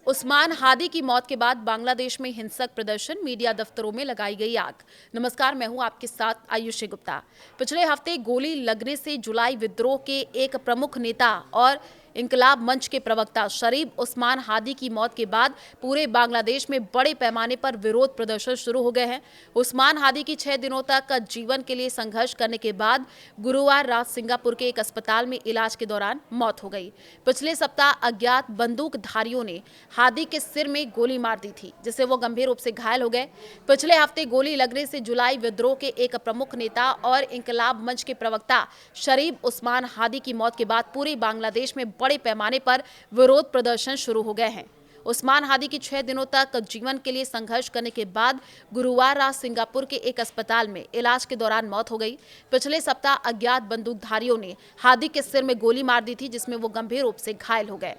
उस्मान हादी की मौत के बाद बांग्लादेश में हिंसक प्रदर्शन, मीडिया दफ्तरों में लगाई गई आग। नमस्कार, मैं हूं आपके साथ आयुषी गुप्ता। पिछले हफ्ते गोली लगने से जुलाई विद्रोह के एक प्रमुख नेता और इंकलाब मंच के प्रवक्ता शरीफ उस्मान हादी की मौत के बाद पूरे बांग्लादेश में बड़े पैमाने पर विरोध प्रदर्शन शुरू हो गए हैं। उस्मान हादी की 6 दिनों तक जीवन के लिए संघर्ष करने के बाद गुरुवार रात सिंगापुर के एक अस्पताल में इलाज के दौरान मौत हो गई। पिछले सप्ताह अज्ञात बंदूकधारियों ने हादी के सिर में गोली मार दी थी, जिससे वो गंभीर रूप से घायल हो गए। पिछले हफ्ते गोली लगने से जुलाई विद्रोह के एक प्रमुख नेता और इंकलाब मंच के प्रवक्ता शरीफ उस्मान हादी की मौत के बाद पूरे बांग्लादेश में बड़े पैमाने पर विरोध प्रदर्शन शुरू हो गए हैं। उस्मान हादी की 6 दिनों तक जीवन के लिए संघर्ष करने के बाद गुरुवार रात सिंगापुर के एक अस्पताल में इलाज के दौरान मौत हो गई। पिछले सप्ताह अज्ञात बंदूकधारियों ने हादी के सिर में गोली मार दी थी, जिसमें वो गंभीर रूप से घायल हो गए।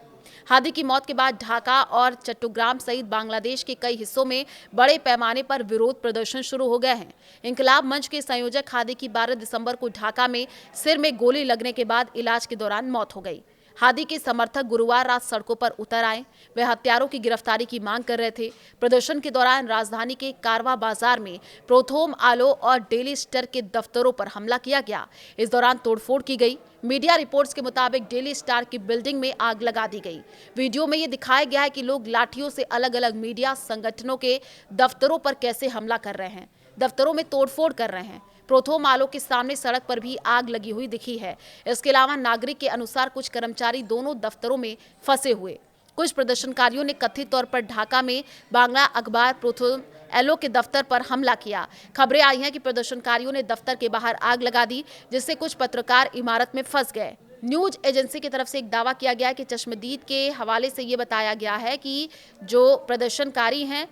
हादी की मौत के बाद ढाका और चट्टग्राम सहित बांग्लादेश के कई हिस्सों में बड़े पैमाने पर विरोध प्रदर्शन शुरू हो गए हैं। इंकलाब मंच के संयोजक हादी की 12 दिसंबर को ढाका में सिर में गोली लगने के बाद इलाज के दौरान मौत हो गई। हादी के समर्थक गुरुवार रात सड़कों पर उतर आए। वे हत्यारों की गिरफ्तारी की मांग कर रहे थे। प्रदर्शन के दौरान राजधानी के कारवा बाजार में प्रोथोम आलो और डेली स्टार के दफ्तरों पर हमला किया गया। इस दौरान तोड़फोड़ की गई। मीडिया रिपोर्ट्स के मुताबिक डेली स्टार की बिल्डिंग में आग लगा दी गई। वीडियो में ये दिखाया गया है कि लोग लाठियों से अलग अलग मीडिया संगठनों के दफ्तरों पर कैसे हमला कर रहे हैं, दफ्तरों में तोड़फोड़ कर रहे हैं। प्रोथोम आलो के सामने सड़क पर भी आग लगी हुई दिखी है। इसके अलावा नागरिक के अनुसार कुछ कर्मचारी दोनों दफ्तरों में फंसे हुए। कुछ प्रदर्शनकारियों ने कथित तौर पर ढाका में बांग्ला अखबार प्रोथोम एलो के दफ्तर पर हमला किया। खबरें आई हैं कि प्रदर्शनकारियों ने दफ्तर के बाहर आग लगा दी, जिससे कुछ पत्रकार इमारत में फंस गए। न्यूज एजेंसी की तरफ से एक दावा किया गया है कि चश्मदीद के हवाले से ये बताया गया है कि जो प्रदर्शनकारी हैं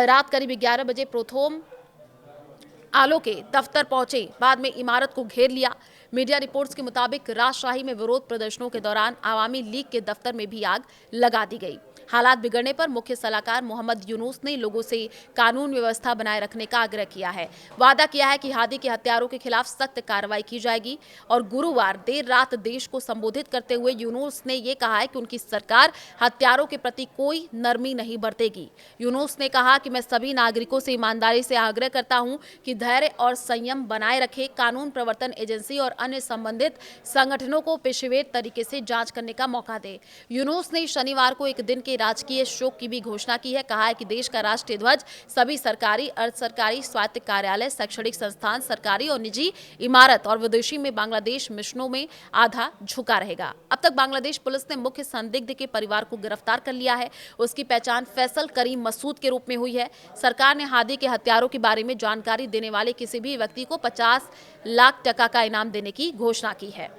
रात करीब 11 बजे प्रोथोम आलो के दफ्तर पहुंचे, बाद में इमारत को घेर लिया। मीडिया रिपोर्ट्स के मुताबिक राजशाही में विरोध प्रदर्शनों के दौरान आवामी लीग के दफ्तर में भी आग लगा दी गई। हालात बिगड़ने पर मुख्य सलाहकार मोहम्मद यूनुस ने लोगों से कानून व्यवस्था बनाए रखने का आग्रह किया है। वादा किया है कि हादी के हत्यारों के खिलाफ सख्त कार्रवाई की जाएगी। और गुरुवार देर रात देश को संबोधित करते हुए यूनुस ने यह कहा है कि उनकी सरकार हत्यारों के प्रति कोई नरमी नहीं बरतेगी। यूनुस ने कहा कि मैं सभी नागरिकों से ईमानदारी से आग्रह करता हूं कि धैर्य और संयम बनाए रखें। कानून प्रवर्तन एजेंसी और अन्य संबंधित संगठनों को पेशेवर तरीके से जांच करने का मौका दे। यूनुस ने शनिवार को एक दिन के राजकीय शोक की भी घोषणा की है। कहा है कि देश का राष्ट्रीय ध्वज सभी सरकारी, अर्ध सरकारी, स्वायत्त कार्यालय, शैक्षणिक संस्थान, सरकारी और निजी इमारत और विदेशी में बांग्लादेश मिशनों में आधा झुका रहेगा। अब तक बांग्लादेश पुलिस ने मुख्य संदिग्ध के परिवार को गिरफ्तार कर लिया है। उसकी पहचान फैसल करीम मसूद के रूप में हुई है। सरकार ने हादी के हत्यारों के बारे में जानकारी देने वाले किसी भी व्यक्ति को 50 लाख टका का इनाम देने की घोषणा की है।